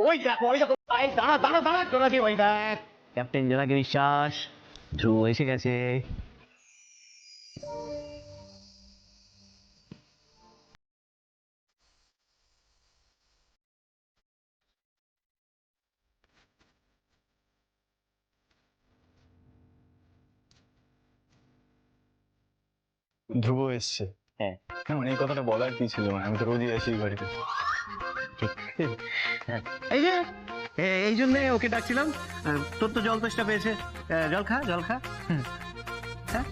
ওই দেখ, ওই দেখো, এই দাঁড়া দাঁড়া দাঁড়া, জোনাকি ওই দেখ, ক্যাপ্টেন জোনাকি বিশ্বাস, ধ্রুব এসে গেছে। ধ্রুব এসছে। হ্যাঁ, না মানে এই কথাটা বলার কি ছিল, মানে আমি তো রোজই আসি এই বাড়িতে। ঠিক। হ্যাঁ, এই যে এই জন্যে ওকে ডাকছিলাম। তোর তো জল তেষ্টা পেয়েছে, জল খা, জল খা। হ্যাঁ,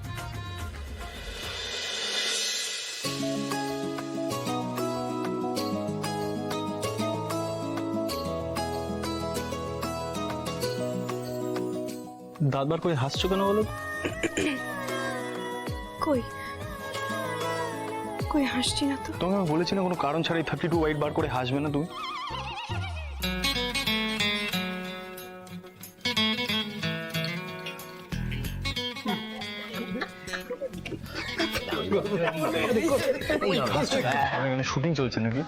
দাঁত বার করে হাসছো কেন বলো? কই কই হাসছি না তো। তোমাকে আমি বলেছি না কোনো কারণ ছাড়াই 32 হোয়াইট বার করে হাসবে না তুমি। শুটিং চলছে নাকি?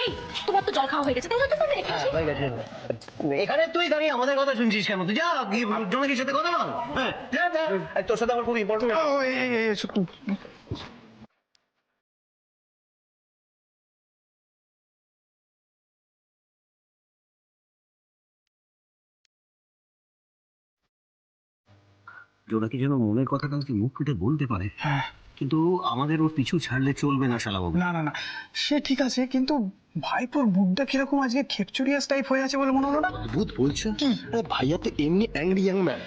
এই তোমার তো জল খাওয়া হয়ে গেছে, তাই তো তুমি রেখে হয়ে গেছে। এখানে তুই দাঁড়িয়ে আমাদের কথা শুনছিস কেন? তুই যা গিয়ে জোনাকির সাথে কথা বল। হ্যাঁ, যা যা, আর তোর সাথে আমার খুব ইম্পর্টেন্ট। জোনাকি যেন মনের কথা কাউকে মুখ ফুটে বলতে পারে, কিন্তু আমাদের ওর পিছু ছাড়লে চলবে না শালাবাবু। না না না, সে ঠিক আছে, কিন্তু ভাইপোর মুখটা কিরকম আজকে খেপচুরিয়াস টাইপ হয়ে আছে বলে মনে হলো না? অদ্ভুত বলছো। আরে ভাইয়া তো এমনি অ্যাংরি ইয়াং ম্যান,